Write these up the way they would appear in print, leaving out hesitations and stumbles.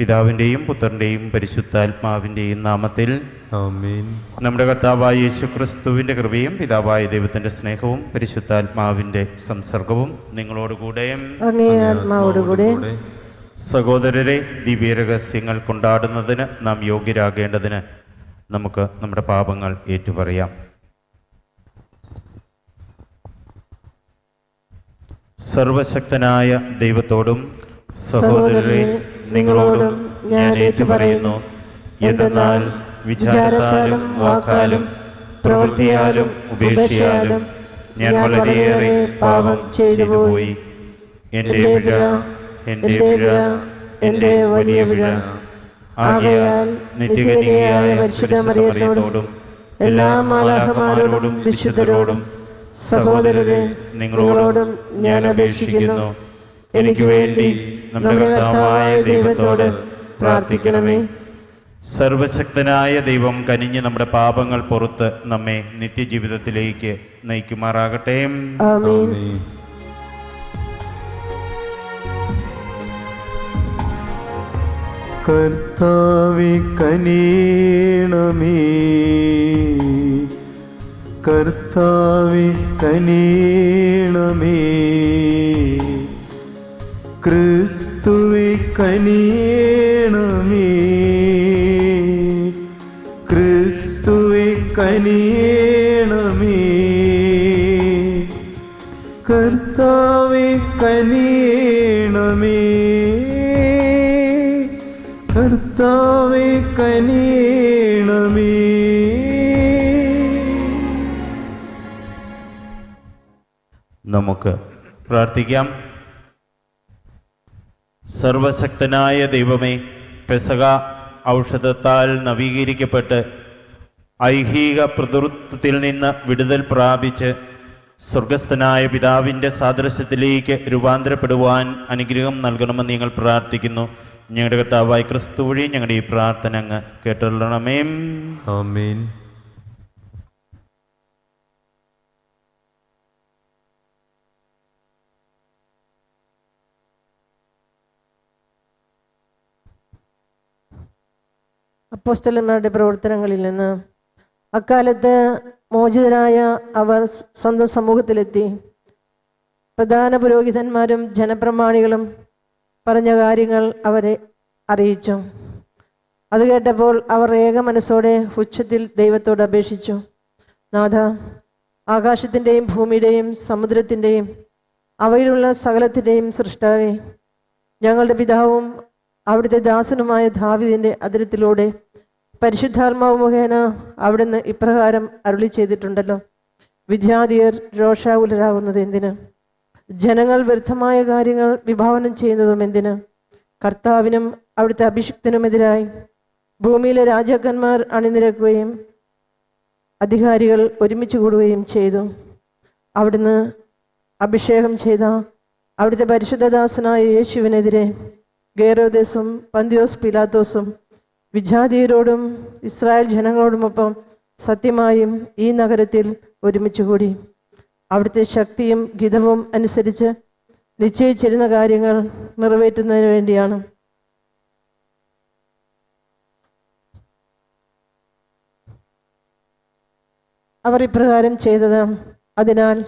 പിതാവിൻ്റെയും പുത്രൻ്റെയും പരിശുദ്ധാത്മാവിൻ്റെയും നാമത്തിൽ ആമേൻ. നമ്മുടെ കർത്താവായ യേശുക്രിസ്തുവിൻ്റെ കൃപയും പിതാവായ ദൈവത്തിൻ്റെ സ്നേഹവും പരിശുദ്ധാത്മാവിൻ്റെ സംസർഗവും നിങ്ങളോടുകൂടെയും അങ്ങേ ആത്മാവോടുകൂടെ. സഹോദരരെ, ദിവ്യരഹസ്യങ്ങൾ കൊണ്ടാടുന്നതിന് നാം യോഗ്യരാകേണ്ടതിന് നമുക്ക് നമ്മുടെ പാപങ്ങൾ ഏറ്റുപറയാം. സർവശക്തനായ ദൈവത്തോടും സഹോദരരെ നിങ്ങളോടും ഞാൻ ഏറ്റുപറയുന്നു. എന്തെന്നാൽ വിചാരത്താലും വാക്കാലും പ്രവൃത്തിയാലും ഉപേക്ഷയാലും ഞാൻ വളരെയേറെ പാപം ചെയ്തുപോയി. എൻ്റെ പിഴ, എൻ്റെ പിഴ, എൻ്റെ വലിയ പിഴ. ആകയാൽ നിത്യകന്യകയായ പരിശുദ്ധ മറിയത്തോടും എല്ലാ മാലാഖമാരോടും വിശുദ്ധരോടും സഹോദരരെ നിങ്ങളോടും ഞാൻ അപേക്ഷിക്കുന്നു, എനിക്ക് വേണ്ടി നമ്മുടെ കർത്താവായ ദൈവത്തോട് പ്രാർത്ഥിക്കണമേ. സർവശക്തനായ ദൈവം കനിഞ്ഞ് നമ്മുടെ പാപങ്ങൾ പുറത്ത് നമ്മെ നിത്യജീവിതത്തിലേക്ക് നയിക്കുമാറാകട്ടെ. ആമേൻ. കർത്താവേ കനിയണമേ, കർത്താവേ കനിയണമേ, ക്രിസ്തുവേ കനിയണമേ, ക്രിസ്തുവേ കനിയണമേ, കർത്താവേ കനിയണമേ, കർത്താവേ കനിയണമേ. നമുക്ക് പ്രാർത്ഥിക്കാം. സർവശക്തനായ ദൈവമേ, പെസഹ ഔഷധത്താൽ നവീകരിക്കപ്പെട്ട് ഐഹിക പ്രതിവൃത്തത്തിൽ നിന്ന് വിടുതൽ പ്രാപിച്ച് സ്വർഗസ്ഥനായ പിതാവിൻ്റെ സാദൃശ്യത്തിലേക്ക് രൂപാന്തരപ്പെടുവാൻ അനുഗ്രഹം നൽകണമെന്ന് ഞങ്ങൾ പ്രാർത്ഥിക്കുന്നു. ഞങ്ങളുടെ കർത്താവായ ക്രിസ്തു വഴി ഞങ്ങളുടെ ഈ പ്രാർത്ഥന അങ്ങ് കേട്ടുകൊള്ളണമേ. ആമേൻ. അപ്പോസ്തലന്മാരുടെ പ്രവർത്തനങ്ങളിൽ നിന്ന് അക്കാലത്ത് മോചിതരായ അവർ സ്വന്തം സമൂഹത്തിലെത്തി. പ്രധാന പുരോഹിതന്മാരും ജനപ്രമാണികളും പറഞ്ഞ കാര്യങ്ങൾ അവരെ അറിയിച്ചു. അത് കേട്ടപ്പോൾ അവർ ഏക മനസ്സോടെ ഉച്ചത്തിൽ ദൈവത്തോട് അപേക്ഷിച്ചു. നാഥ, ആകാശത്തിൻ്റെയും ഭൂമിയുടെയും സമുദ്രത്തിൻ്റെയും അവയിലുള്ള സകലത്തിൻ്റെയും സൃഷ്ടാവേ, ഞങ്ങളുടെ പിതാവും അവിടുത്തെ ദാസനുമായ ദാവീദിൻ്റെ അതിരത്തിലൂടെ പരിശുദ്ധാത്മാവ് മുഖേന അവിടുന്ന് ഇപ്രകാരം അരുളി ചെയ്തിട്ടുണ്ടല്ലോ: വിജാതിയർ രോഷാകുലരാകുന്നത് എന്തിന്? ജനങ്ങൾ വ്യർത്ഥമായ കാര്യങ്ങൾ വിഭാവനം ചെയ്യുന്നതും എന്തിന്? കർത്താവിനും അവിടുത്തെ അഭിഷിക്തനുമെതിരായി ഭൂമിയിലെ രാജാക്കന്മാർ അണിനിരക്കുകയും അധികാരികൾ ഒരുമിച്ച് കൂടുകയും ചെയ്തു. അവിടുന്ന് അഭിഷേകം ചെയ്ത അവിടുത്തെ പരിശുദ്ധദാസനായ യേശുവിനെതിരെ ഹേരോദേസും പന്തിയോസ് പിലാത്തോസും വിജാതിയരോടും ഇസ്രായേൽ ജനങ്ങളോടുമൊപ്പം സത്യമായും ഈ നഗരത്തിൽ ഒരുമിച്ച് കൂടി അവിടുത്തെ ശക്തിയും ഗിതവും അനുസരിച്ച് നിശ്ചയിച്ചിരുന്ന കാര്യങ്ങൾ നിറവേറ്റുന്നതിന് വേണ്ടിയാണ്. അവർ ഇപ്രകാരം ചെയ്തത്. അതിനാൽ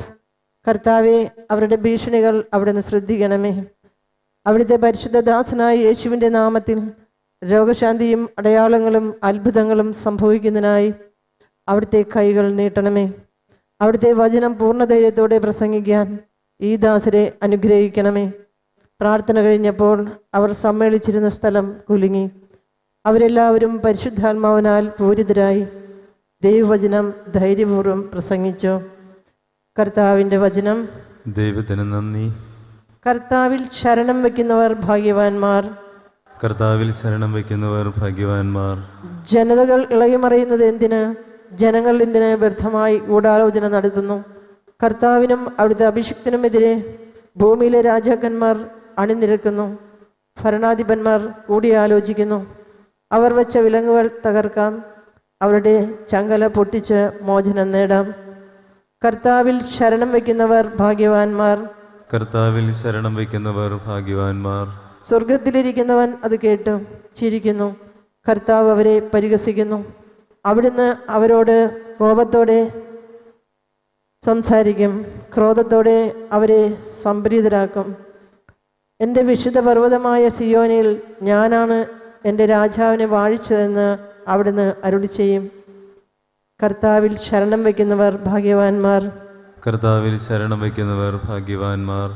കർത്താവെ, അവരുടെ ഭീഷണികൾ അവിടുന്ന് ശ്രദ്ധിക്കണമേ. അവിടുത്തെ പരിശുദ്ധദാസനായ യേശുവിൻ്റെ നാമത്തിൽ രോഗശാന്തിയും അടയാളങ്ങളും അത്ഭുതങ്ങളും സംഭവിക്കുന്നതിനായി അവിടുത്തെ കൈകൾ നീട്ടണമേ. അവിടുത്തെ വചനം പൂർണ്ണധൈര്യത്തോടെ പ്രസംഗിക്കാൻ ഈ ദാസരെ അനുഗ്രഹിക്കണമേ. പ്രാർത്ഥന കഴിഞ്ഞപ്പോൾ അവർ സമ്മേളിച്ചിരുന്ന സ്ഥലം കുലുങ്ങി. അവരെല്ലാവരും പരിശുദ്ധാത്മാവിനാൽ പൂരിതരായി ദൈവവചനം ധൈര്യപൂർവ്വം പ്രസംഗിച്ചു. കർത്താവിൻ്റെ വചനം. ദൈവത്തിന് നന്ദി. കർത്താവിൽ ശരണം വയ്ക്കുന്നവർ ഭാഗ്യവാന്മാർ. കർത്താവിൽ ശരണം വയ്ക്കുന്നവർ ഭാഗ്യവാന്മാർ. ജനതകൾ ഇളകിമറിയുന്നത് എന്തിന്? ജനങ്ങൾ എന്തിന് വ്യർത്ഥമായി ഗൂഢാലോചന നടത്തുന്നു? കർത്താവിനും അവിടുത്തെ അഭിഷിക്തനുമെതിരെ ഭൂമിയിലെ രാജാക്കന്മാർ അണിനിരക്കുന്നു. ഭരണാധിപന്മാർ കൂടിയാലോചിക്കുന്നു. അവർ വെച്ച വിലങ്ങുകൾ തകർക്കാം, അവരുടെ ചങ്ങല പൊട്ടിച്ച് മോചനം നേടാം. കർത്താവിൽ ശരണം വയ്ക്കുന്നവർ ഭാഗ്യവാന്മാർ. കർത്താവിൽ ശരണം വയ്ക്കുന്നവർ ഭാഗ്യവാന്മാർ. സ്വർഗത്തിലിരിക്കുന്നവൻ അത് കേട്ട് ചിരിക്കുന്നു. കർത്താവ് അവരെ പരിഹസിക്കുന്നു. അവിടുന്ന് അവരോട് കോപത്തോടെ സംസാരിക്കും, ക്രോധത്തോടെ അവരെ സംപ്രീതരാക്കും. എൻ്റെ വിശുദ്ധ പർവ്വതമായ സിയോനിൽ ഞാനാണ് എൻ്റെ രാജാവിനെ വാഴിച്ചതെന്ന് അവിടുന്ന് അരുളി ചെയ്യും. കർത്താവിൽ ശരണം വയ്ക്കുന്നവർ ഭാഗ്യവാന്മാർ. കർത്താവിൽ ശരണം വയ്ക്കുന്നവർ ഭാഗ്യവാന്മാർ.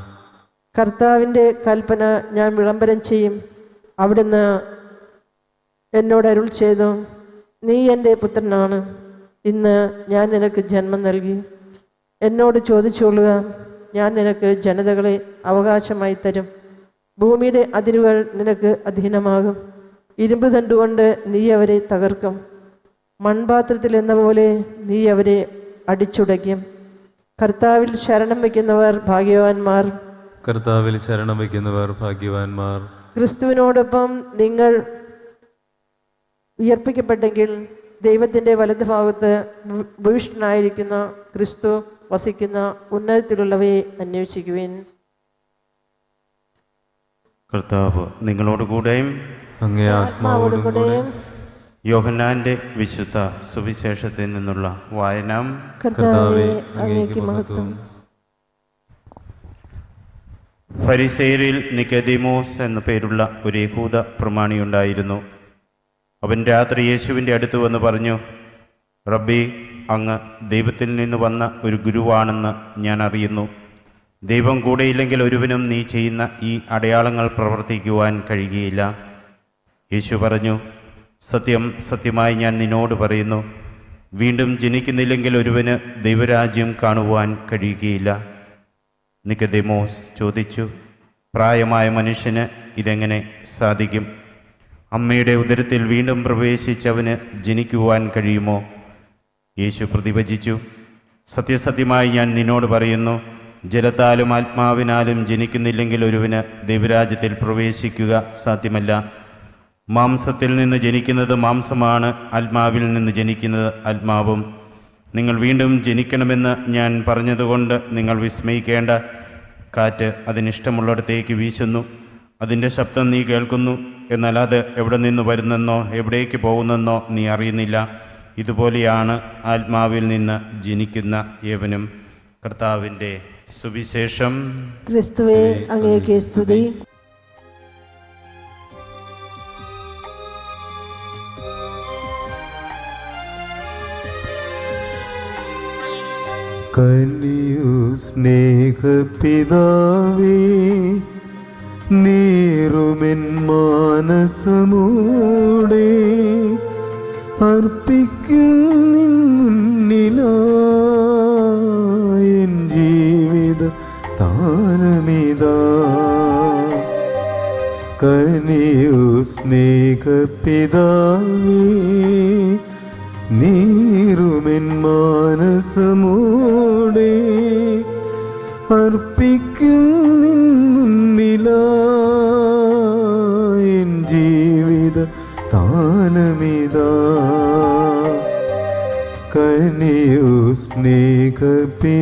കർത്താവിൻ്റെ കൽപ്പന ഞാൻ വിളംബരം ചെയ്യും. അവിടുന്ന് എന്നോട് അരുൾ ചെയ്തു, നീ എൻ്റെ പുത്രനാണ്, ഇന്ന് ഞാൻ നിനക്ക് ജന്മം നൽകി. എന്നോട് ചോദിച്ചുകൊള്ളുക, ഞാൻ നിനക്ക് ജനതകളെ അവകാശമായി തരും. ഭൂമിയുടെ അതിരുകൾ നിനക്ക് അധീനമാകും. ഇരുമ്പ് തണ്ടുകൊണ്ട് നീ അവരെ തകർക്കും. മൺപാത്രത്തിൽ എന്ന പോലെ നീ അവരെ അടിച്ചുടയ്ക്കും. കർത്താവിൽ ശരണം വയ്ക്കുന്നവർ ഭാഗ്യവാന്മാർ. കർത്താവിൽ ശരണം വയ്ക്കുന്നവർ ഭാഗ്യവാന്മാർ. ക്രിസ്തുവിനോടൊപ്പം നിങ്ങൾ ഉയർപ്പിക്കപ്പെട്ടെങ്കിൽ ദൈവത്തിൻ്റെ വലതുഭാഗത്ത് ഭൂഷിഷ്ഠനായിരിക്കുന്ന ക്രിസ്തു വസിക്കുന്ന ഉന്നതത്തിലുള്ളവയെ അന്വേഷിക്കുവിൻ. കർത്താവ് നിങ്ങളോടുകൂടെയും അങ്ങേ ആത്മാവോടും കൂടെ. യോഹന്നാന്റെ വിശുദ്ധ സുവിശേഷത്തിൽ നിന്നുള്ള വായന. കർത്താവേ, അങ്ങേക്ക് മഹത്വം. ഫരിസേയരിൽ നിക്കോദീമോസ് എന്നു പേരുള്ള ഒരു യഹൂദ പ്രമാണിയുണ്ടായിരുന്നു. അവൻ രാത്രി യേശുവിൻ്റെ അടുത്ത് വന്ന് പറഞ്ഞു, റബ്ബി, അങ്ങ് ദൈവത്തിൽ നിന്ന് വന്ന ഒരു ഗുരുവാണെന്ന് ഞാൻ അറിയുന്നു. ദൈവം കൂടെയില്ലെങ്കിൽ ഒരുവനും നീ ചെയ്യുന്ന ഈ അടയാളങ്ങൾ പ്രവർത്തിക്കുവാൻ കഴിയുകയില്ല. യേശു പറഞ്ഞു, സത്യം സത്യമായി ഞാൻ നിന്നോട് പറയുന്നു, വീണ്ടും ജനിക്കുന്നില്ലെങ്കിൽ ഒരുവന് ദൈവരാജ്യം കാണുവാൻ കഴിയുകയില്ല. നിക്കോദീമോസ് ചോദിച്ചു, പ്രായമായ മനുഷ്യന് ഇതെങ്ങനെ സാധിക്കും? അമ്മയുടെ ഉദരത്തിൽ വീണ്ടും പ്രവേശിച്ചവന് ജനിക്കുവാൻ കഴിയുമോ? യേശു പ്രതിവചിച്ചു, സത്യസത്യമായി ഞാൻ നിന്നോട് പറയുന്നു, ജലത്താലും ആത്മാവിനാലും ജനിക്കുന്നില്ലെങ്കിൽ ഒരുവന് ദൈവരാജ്യത്തിൽ പ്രവേശിക്കുക സാധ്യമല്ല. മാംസത്തിൽ നിന്ന് ജനിക്കുന്നത് മാംസമാണ്, ആത്മാവിൽ നിന്ന് ജനിക്കുന്നത് ആത്മാവും. നിങ്ങൾ വീണ്ടും ജനിക്കണമെന്ന് ഞാൻ പറഞ്ഞതുകൊണ്ട് നിങ്ങൾ വിസ്മയിക്കേണ്ട. കാറ്റ് അതിനിഷ്ടമുള്ളിടത്തേക്ക് വീശുന്നു, അതിൻ്റെ ശബ്ദം നീ കേൾക്കുന്നു, എന്നാൽ അത് എവിടെ നിന്ന് വരുന്നെന്നോ എവിടേക്ക് പോകുന്നെന്നോ നീ അറിയുന്നില്ല. ഇതുപോലെയാണ് ആത്മാവിൽ നിന്ന് ജനിക്കുന്ന ഏവനും. കർത്താവിൻ്റെ സുവിശേഷം. ക്രിസ്തുവേ, അങ്ങേക്ക് സ്തുതി. കനിയു സ്നേഹപിതാവേ, നീറുമെൻ മാനസമോടെ അർപ്പിക്കും നിൻ മുന്നിലായൻ ജീവിത താനമിതാ. കനിയു സ്നേഹപിതാവേ, നീറുമെൻ മാനസമോടെ അർപ്പിക്കും നിൻ മുന്നിലായൻ ജീവിത താനമിതാ. കനിയു സ്നേഹപിതാവേ.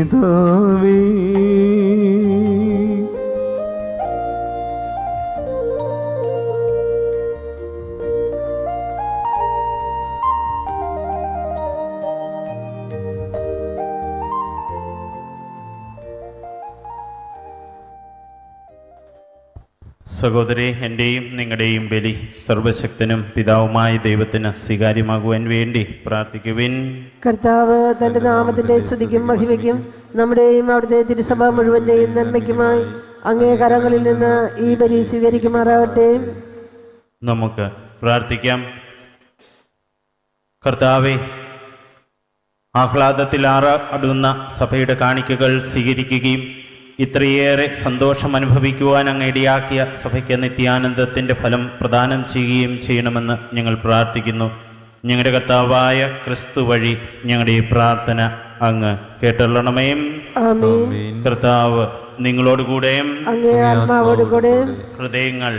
സഹോദരി, എൻ്റെയും നിങ്ങളുടെയും ബലി സർവശക്തനും പിതാവുമായ ദൈവത്തിന് സ്വീകാര്യമാകുവാൻ വേണ്ടി പ്രാർത്ഥിക്കുവിൻ. കർത്താവ് തന്റെ നാമത്തിന്റെ സ്തുതിക്കും മഹിമയ്ക്കും നമ്മുടെയും അവിടുത്തെ തിരുസഭ മുഴുവന്റെയും നന്മയ്ക്കുമായി അങ്ങേ കരങ്ങളിൽ നിന്ന് ഈ ബലി സ്വീകരിക്കുമാറാവട്ടെ. നമുക്ക് പ്രാർത്ഥിക്കാം. കർത്താവെ, ആഹ്ലാദത്തിൽ ആറാടുന്ന സഭയുടെ കാണിക്കകൾ സ്വീകരിക്കുകയും ഇത്രയേറെ സന്തോഷം അനുഭവിക്കുവാൻ അങ്ങ് ഇടയാക്കിയ സഭയ്ക്ക് നിത്യാനന്ദത്തിൻ്റെ ഫലം പ്രദാനം ചെയ്യുകയും ചെയ്യണമെന്ന് ഞങ്ങൾ പ്രാർത്ഥിക്കുന്നു. ഞങ്ങളുടെ കർത്താവായ ക്രിസ്തു വഴി ഞങ്ങളുടെ ഈ പ്രാർത്ഥന അങ്ങ് കേട്ടൊള്ളണമേ. കർത്താവ് നിങ്ങളോടുകൂടെയും അങ്ങേ ആത്മാവോടുകൂടെയും ഹൃദയങ്ങൾ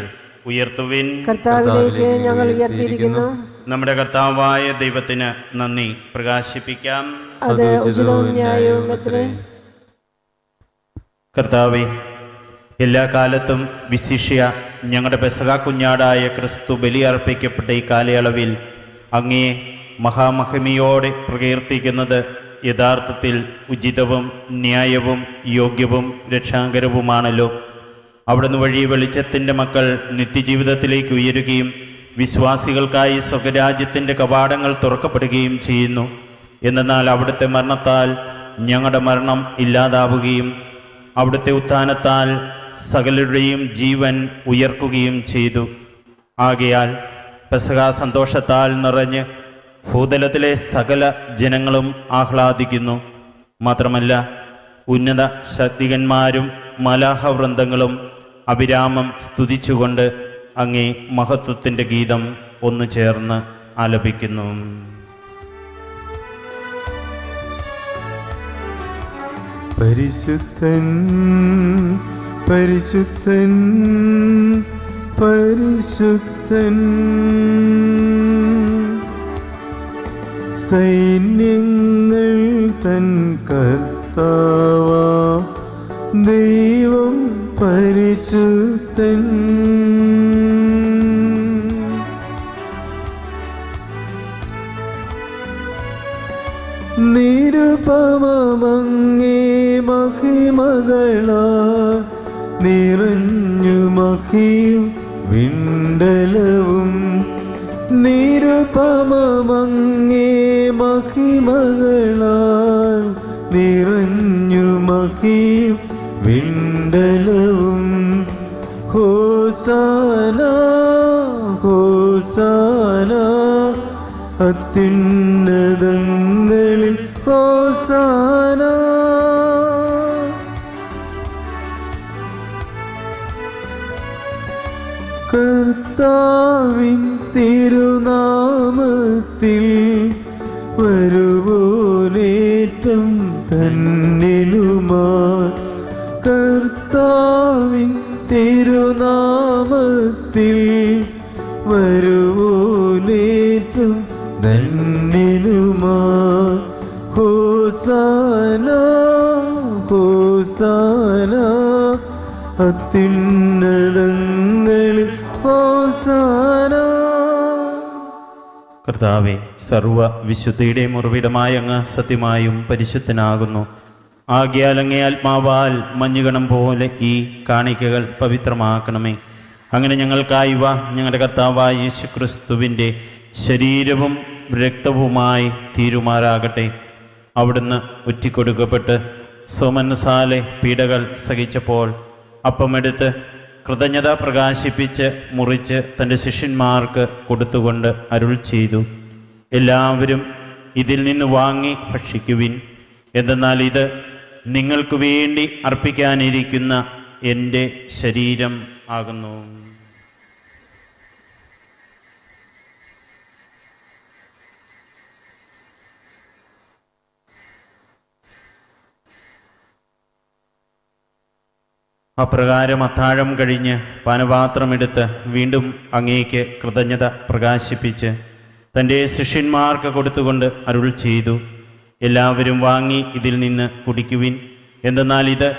ഉയർത്തുവിൻ. കർത്താവിലേക്ക് ഞങ്ങൾ ഉയർത്തിയിരിക്കുന്നു. നമ്മുടെ കർത്താവായ ദൈവത്തിന് നന്ദി പ്രകാശിപ്പിക്കാം. അത് ഉചിതവും ന്യായവും അത്രേ. കർത്താവെ, എല്ലാ കാലത്തും വിശിഷ്യ ഞങ്ങളുടെ പെസഹ കുഞ്ഞാടായ ക്രിസ്തു ബലിയർപ്പിക്കപ്പെട്ട ഈ കാലയളവിൽ അങ്ങേ മഹാമഹിമയോടെ പ്രകീർത്തിക്കുന്നത് യഥാർത്ഥത്തിൽ ഉചിതവും ന്യായവും യോഗ്യവും രക്ഷാകരവുമാണല്ലോ. അവിടുന്ന് വഴി വെളിച്ചത്തിൻ്റെ മക്കൾ നിത്യജീവിതത്തിലേക്ക് ഉയരുകയും വിശ്വാസികൾക്കായി സ്വർഗരാജ്യത്തിൻ്റെ കവാടങ്ങൾ തുറക്കപ്പെടുകയും ചെയ്യുന്നു. എന്നാൽ അവിടുത്തെ മരണത്താൽ ഞങ്ങളുടെ മരണം ഇല്ലാതാവുകയും അവിടുത്തെ ഉത്ഥാനത്താൽ സകലരുടെയും ജീവൻ ഉയർക്കുകയും ചെയ്തു. ആകയാൽ പെസഹ സന്തോഷത്താൽ നിറഞ്ഞ് ഭൂതലത്തിലെ സകല ജനങ്ങളും ആഹ്ലാദിക്കുന്നു. മാത്രമല്ല, ഉന്നത ശക്തികന്മാരും മലാഹവൃന്ദങ്ങളും അഭിരാമം സ്തുതിച്ചുകൊണ്ട് അങ്ങേ മഹത്വത്തിൻ്റെ ഗീതം ഒന്നു ചേർന്ന് ആലപിക്കുന്നു. പരിശുദ്ധൻ പരിശുദ്ധൻ പരിശുദ്ധൻ, സൈന്യങ്ങൾ തൻ കർത്താവാ ദൈവം പരിശുദ്ധൻ. നിരുപമങ്ങേ മഹിമകളാ നിറഞ്ഞു മഹിയും വിണ്ടലവും. നിരുപമങ്ങേ മഹിമകളാൽ നിറഞ്ഞു മഹിയും വിണ്ടലവും. ഹോസാന ഹോസാന അത്യുന്നതങ്ങളിൽ ഹോസാന. കർത്താവിൻ തിരുനാമത്തിൽ വരുവോനേറ്റം ധന്യനുമാ. കർത്താവിൻ തിരുനാമത്തിൽ വരുവോനേറ്റം ധന്യനുമാ. ഹോസാന ഹോസാന അത്യുന്നതങ്ങളിൽ ഹോസാന. കർത്താവെ, സർവ വിശുദ്ധിയുടെയും ഉറവിടമായ അങ്ങ് സത്യമായും പരിശുദ്ധനാകുന്നു. ആകയാൽ അങ്ങേ ആത്മാവാൽ മഞ്ഞുകണം പോലെ ഈ കാണിക്കകൾ പവിത്രമാക്കണമേ. അങ്ങനെ ഞങ്ങൾക്കായി ഞങ്ങളുടെ കർത്താവായ യേശുക്രിസ്തുവിൻ്റെ ശരീരവും രക്തവുമായി തീരുമാറാകട്ടെ. അവിടുന്ന് ഒറ്റിക്കൊടുക്കപ്പെട്ട് സോമനസാലെ പീഡകൾ സഹിച്ചപ്പോൾ അപ്പമെടുത്ത് കൃതജ്ഞത പ്രകാശിപ്പിച്ച് മുറിച്ച് തൻ്റെ ശിഷ്യന്മാർക്ക് കൊടുത്തുകൊണ്ട് അരുൾ ചെയ്തു, എല്ലാവരും ഇതിൽ നിന്ന് വാങ്ങി ഭക്ഷിക്കുവിൻ. എന്തെന്നാൽ ഇത് നിങ്ങൾക്ക് വേണ്ടി അർപ്പിക്കാനിരിക്കുന്ന എൻ്റെ ശരീരം ആകുന്നു. അപ്രകാരം അത്താഴം കഴിഞ്ഞ് പാനപാത്രമെടുത്ത് വീണ്ടും അങ്ങേക്ക് കൃതജ്ഞത പ്രകാശിപ്പിച്ച് തൻ്റെ ശിഷ്യന്മാർക്ക് കൊടുത്തുകൊണ്ട് അരുൾ ചെയ്തു, എല്ലാവരും വാങ്ങി ഇതിൽ നിന്ന് കുടിക്കുവിൻ. എന്തെന്നാൽ ഇത്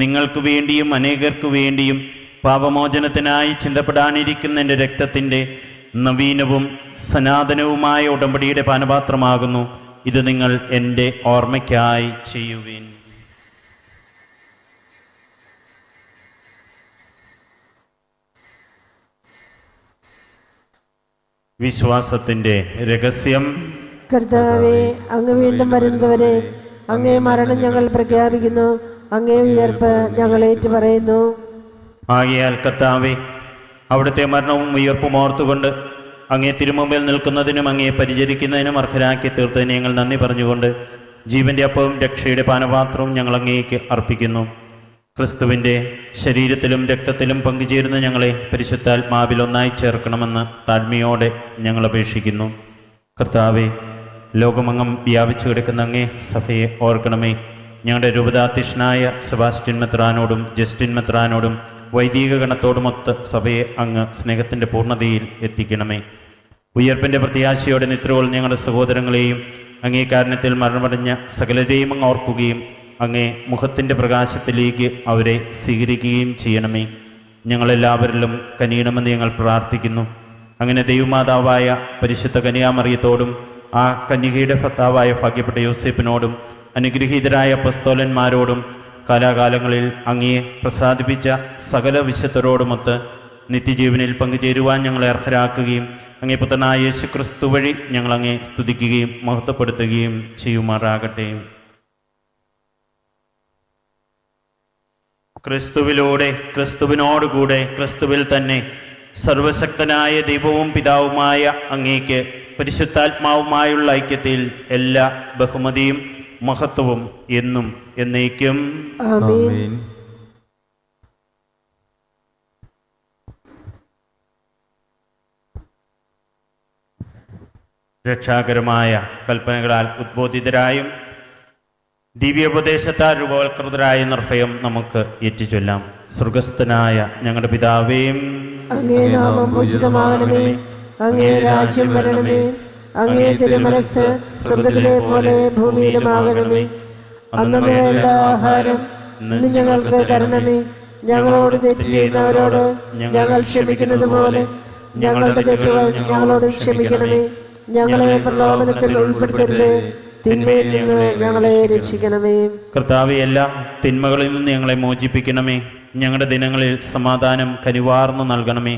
നിങ്ങൾക്ക് വേണ്ടിയും അനേകർക്കു വേണ്ടിയും പാപമോചനത്തിനായി ചിന്തപ്പെടാനിരിക്കുന്ന എൻ്റെ രക്തത്തിൻ്റെ നവീനവും സനാതനവുമായ ഉടമ്പടിയുടെ പാനപാത്രമാകുന്നു. ഇത് നിങ്ങൾ എൻ്റെ ഓർമ്മയ്ക്കായി ചെയ്യുവിൻ. വിശ്വാസത്തിൻ്റെ രഹസ്യം. കർത്താവേ, അങ്ങ് വീണ്ടും വരുന്നവരെ അങ്ങേ മരണം ഞങ്ങൾ പ്രഖ്യാപിക്കുന്നു, അങ്ങേ ഉയർപ്പ് ഞങ്ങൾ ഏറ്റുപറയുന്നു. ആകയാൽ കർത്താവേ, അവിടുത്തെ മരണവും ഉയർപ്പും ഓർത്തുകൊണ്ട് അങ്ങേ തിരുമുമ്പിൽ നിൽക്കുന്നതിനും അങ്ങേ പരിചരിക്കുന്നതിനും അർഹരാക്കി തീർത്തതിന് ഞങ്ങൾ നന്ദി പറഞ്ഞുകൊണ്ട് ജീവൻ്റെ അപ്പവും രക്ഷയുടെ പാനപാത്രവും ഞങ്ങൾ അങ്ങേക്ക് അർപ്പിക്കുന്നു. ക്രിസ്തുവിൻ്റെ ശരീരത്തിലും രക്തത്തിലും പങ്കുചേരുന്ന ഞങ്ങളെ പരിശുദ്ധാത്മാവിൽ ഒന്നായി ചേർക്കണമെന്ന് താഴ്മയോടെ ഞങ്ങൾ അപേക്ഷിക്കുന്നു. കർത്താവെ, ലോകമങ്ങം വ്യാപിച്ചു കിടക്കുന്ന അങ്ങേ സഭയെ ഓർക്കണമേ. ഞങ്ങളുടെ രൂപതാധ്യക്ഷനായ സെബാസ്റ്റ്യൻ മെത്രാനോടും ജസ്റ്റിൻ മെത്രാനോടും വൈദിക ഗണത്തോടുമൊത്ത് സഭയെ അങ്ങ് സ്നേഹത്തിൻ്റെ പൂർണ്ണതയിൽ എത്തിക്കണമേ. ഉയർപ്പിൻ്റെ പ്രത്യാശയോടെ നിദ്രകൾ ഞങ്ങളുടെ സഹോദരങ്ങളെയും അങ്ങേ കാരണത്തിൽ മരണമടഞ്ഞ സകലരെയും അങ്ങ് ഓർക്കുകയും അങ്ങേ മുഖത്തിൻ്റെ പ്രകാശത്തിലേക്ക് അവരെ സ്വീകരിക്കുകയും ചെയ്യണമേ. ഞങ്ങളെല്ലാവരിലും കനിയണമെന്ന് ഞങ്ങൾ പ്രാർത്ഥിക്കുന്നു. അങ്ങനെ ദൈവമാതാവായ പരിശുദ്ധ കന്യാമറിയത്തോടും ആ കന്യകയുടെ ഭർത്താവായ ഭാഗ്യപ്പെട്ട യോസേപ്പിനോടും അനുഗ്രഹീതരായ അപ്പസ്തോലന്മാരോടും കാലാകാലങ്ങളിൽ അങ്ങയെ പ്രസാദിപ്പിച്ച സകല വിശുദ്ധരോടുമൊത്ത് നിത്യജീവനിൽ പങ്കുചേരുവാൻ ഞങ്ങളെ അർഹരാക്കുകയും അങ്ങേ പുത്രനായ യേശുക്രിസ്തു വഴി ഞങ്ങൾ അങ്ങേ സ്തുതിക്കുകയും മഹത്വപ്പെടുത്തുകയും ചെയ്യുമാറാകട്ടെ. ക്രിസ്തുവിലൂടെ, ക്രിസ്തുവിനോടുകൂടെ, ക്രിസ്തുവിൽ തന്നെ സർവശക്തനായ ദൈവവും പിതാവുമായ അങ്ങേക്ക് പരിശുദ്ധാത്മാവുമായുള്ള ഐക്യത്തിൽ എല്ലാ ബഹുമതിയും മഹത്വവും എന്നും എന്നേക്കും ആമേൻ. രക്ഷാകരമായ കൽപ്പനകളാൽ ഉദ്ബോധിതരായും ദിവ്യോപദേശത്താൽ രൂപവൽകൃതരായ നിർഭയം നമുക്ക് ഏറ്റുചൊല്ലാം. സ്വർഗസ്ഥനായ ഞങ്ങളുടെ പിതാവേയും അങ്ങേ നാമം പൂജിതമാകണമേ, അങ്ങേ രാജ്യം വരണമേ, അങ്ങേ തിരുമനസ്സ് സ്വർഗത്തിലെ പോലെ ഭൂമിയിലുമാകണമേ. അന്നു വേണ്ട ആഹാരം ഇന്ന് ഞങ്ങൾക്ക് തരണമേ. ഞങ്ങളോട് തെറ്റ് ചെയ്യുന്നവരോട് ഞങ്ങൾ ക്ഷമിക്കുന്നത് പോലെ ഞങ്ങളുടെ തെറ്റുകൾ ഞങ്ങളോട് ക്ഷമിക്കണമേ. ഞങ്ങളെ പ്രലോഭനത്തിൽ ഉൾപ്പെടുത്തരുത്, തിന്മയിൽ നിന്ന് ഞങ്ങളെ രക്ഷിക്കണമേ. കർത്താവേ, എല്ലാ തിന്മകളിൽ നിന്ന് ഞങ്ങളെ മോചിപ്പിക്കണമേ. ഞങ്ങളുടെ ദിനങ്ങളിൽ സമാധാനം കനിവാർന്നു നൽകണമേ.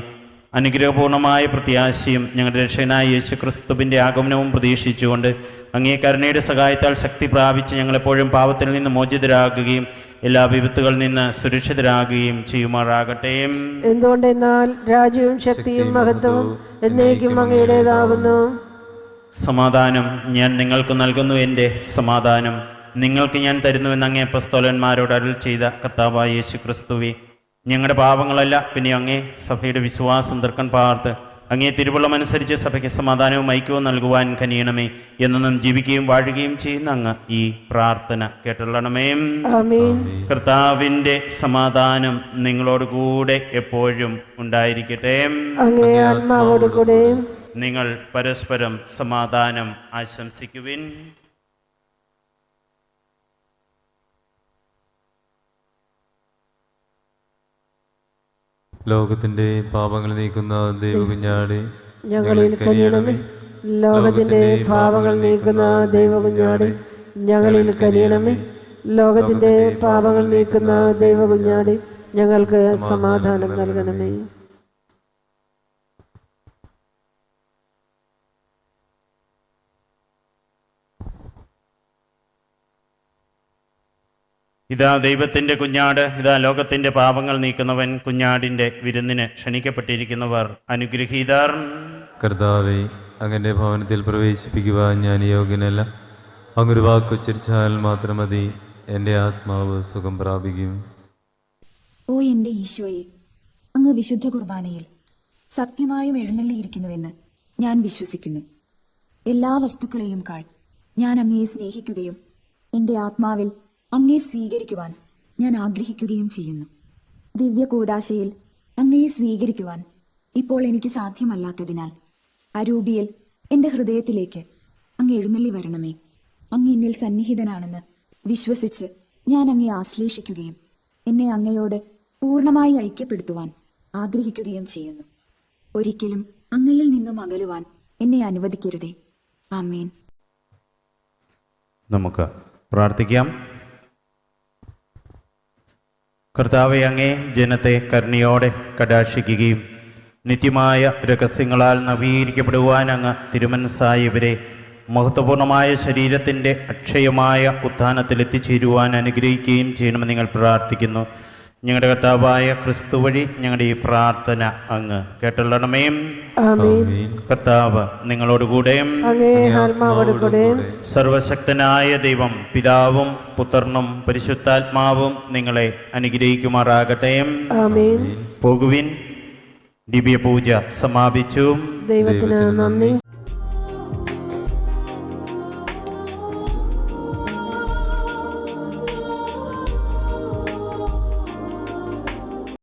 അനുഗ്രഹപൂർണമായ പ്രത്യാശയും ഞങ്ങളുടെ രക്ഷകനായ യേശുക്രിസ്തുവിൻ്റെ ആഗമനവും പ്രതീക്ഷിച്ചുകൊണ്ട് അങ്ങേ കരുണയുടെ സഹായത്താൽ ശക്തി പ്രാപിച്ച് ഞങ്ങളെപ്പോഴും പാപത്തിൽ നിന്ന് മോചിതരാകുകയും എല്ലാ വിപത്തുകളിൽ നിന്ന് സുരക്ഷിതരാകുകയും ചെയ്യുമാറാകട്ടെ. എന്തുകൊണ്ടെന്നാൽ രാജ്യവും ശക്തിയും മഹത്വവും എന്നേക്കും അങ്ങയുടേതാകുന്നു. സമാധാനം ഞാൻ നിങ്ങൾക്ക് നൽകുന്നു, എൻ്റെ സമാധാനം നിങ്ങൾക്ക് ഞാൻ തരുന്നുവെന്ന് അങ്ങേ അപ്പസ്തോലന്മാരോട് അരുൾ ചെയ്ത കർത്താവായ യേശുക്രിസ്തുവേ, ഞങ്ങളുടെ പാപങ്ങളല്ല പിന്നെ അങ്ങേ സഭയുടെ വിശ്വാസം തർക്കം പാർത്ത് അങ്ങേ തിരുവുള്ളമനുസരിച്ച് സഭയ്ക്ക് സമാധാനവും ഐക്യവും നൽകുവാൻ കനിയണമേ. എന്നും ജീവിക്കുകയും വാഴുകയും ചെയ്യുന്ന അങ്ങ് ഈ പ്രാർത്ഥന കേട്ടുള്ളണമേ. കർത്താവിൻ്റെ സമാധാനം നിങ്ങളോടുകൂടെ എപ്പോഴും ഉണ്ടായിരിക്കട്ടെ. അങ്ങേ ആത്മാവോടുകൂടെ. നിങ്ങൾ പരസ്പരം സമാധാനം ആശംസിക്കുവിൻ. ലോകത്തിന്റെ പാപങ്ങൾ നീക്കുന്ന ദൈവകുഞ്ഞാടെ ഞങ്ങളിൽ കനിയണമേ. ലോകത്തിന്റെ പാപങ്ങൾ നീക്കുന്ന ദൈവകുഞ്ഞാടെ ഞങ്ങളിൽ കനിയണമേ. ലോകത്തിന്റെ പാപങ്ങൾ നീക്കുന്ന ദൈവകുഞ്ഞാടെ ഞങ്ങൾക്ക് സമാധാനം നൽകണമേ. ഇതാ ദൈവത്തിൻ്റെ കുഞ്ഞാട്, ഇതാ ലോകത്തിൻ്റെ പാപങ്ങൾ നീക്കുന്നവൻ. കുഞ്ഞാടിൻ്റെ വിരുന്നിന് ക്ഷണിക്കപ്പെട്ടിരിക്കുന്നവർ അനുഗ്രഹീതർ. കർത്താവേ, അങ്ങന്റെ ഭവനത്തിൽ പ്രവേശിപ്പിക്കുവാൻ ഞാൻ യോഗ്യനല്ല. അങ്ങൊരു വാക്കുച്ചരിച്ചാൽ മാത്രം മതി, എൻ്റെ ആത്മാവ് സുഖം പ്രാപിക്കും. ഓ എൻ്റെ ഈശോയെ, അങ്ങ് വിശുദ്ധ കുർബാനയിൽ സത്യമായും എഴുന്നള്ളിയിരിക്കുന്നുവെന്ന് ഞാൻ വിശ്വസിക്കുന്നു. എല്ലാ വസ്തുക്കളെയും കാൾ ഞാൻ അങ്ങയെ സ്നേഹിക്കുകയും എൻ്റെ ആത്മാവിൽ അങ്ങയെ സ്വീകരിക്കുവാൻ ഞാൻ ആഗ്രഹിക്കുകയും ചെയ്യുന്നു. ദിവ്യ കൂദാശയിൽ അങ്ങയെ സ്വീകരിക്കുവാൻ ഇപ്പോൾ എനിക്ക് സാധ്യമല്ലാത്തതിനാൽ അരൂപിയിൽ എൻ്റെ ഹൃദയത്തിലേക്ക് അങ്ങ് എഴുന്നള്ളി വരണമേ. അങ്ങ് എന്നിൽ സന്നിഹിതനാണെന്ന് വിശ്വസിച്ച് ഞാൻ അങ്ങയെ ആശ്ലേഷിക്കുകയും എന്നെ അങ്ങയോട് പൂർണ്ണമായി ഐക്യപ്പെടുത്തുവാൻ ആഗ്രഹിക്കുകയും ചെയ്യുന്നു. ഒരിക്കലും അങ്ങയിൽ നിന്നും അകലുവാൻ എന്നെ അനുവദിക്കരുതേ. ആമേൻ. നമുക്ക് പ്രാർത്ഥിക്കാം. കർത്താവേ, അങ്ങേ ജനത്തെ കരുണയോടെ കടാക്ഷിക്കുകയും നിത്യമായ രഹസ്യങ്ങളാൽ നവീകരിക്കപ്പെടുവാൻ അങ്ങ് തിരുമനസ്സായവരെ മഹത്വപൂർണമായ ശരീരത്തിൻ്റെ അക്ഷയമായ ഉത്ഥാനത്തിൽ എത്തിച്ചേരുവാൻ അനുഗ്രഹിക്കുകയും ചെയ്യണമെന്ന് നിങ്ങൾ പ്രാർത്ഥിക്കുന്നു. ഞങ്ങളുടെ കർത്താവായ ക്രിസ്തു വഴി ഞങ്ങളുടെ ഈ പ്രാർത്ഥന അങ്ങ് കേട്ടുള്ളണമേ. കർത്താവ് നിങ്ങളോടുകൂടെയും സർവശക്തനായ ദൈവം പിതാവും പുത്രനും പരിശുദ്ധാത്മാവും നിങ്ങളെ അനുഗ്രഹിക്കുമാറാകട്ടെ. പോകുവിൻ. ദിവ്യപൂജ സമാപിച്ചു. ദൈവത്തിന് നന്ദി.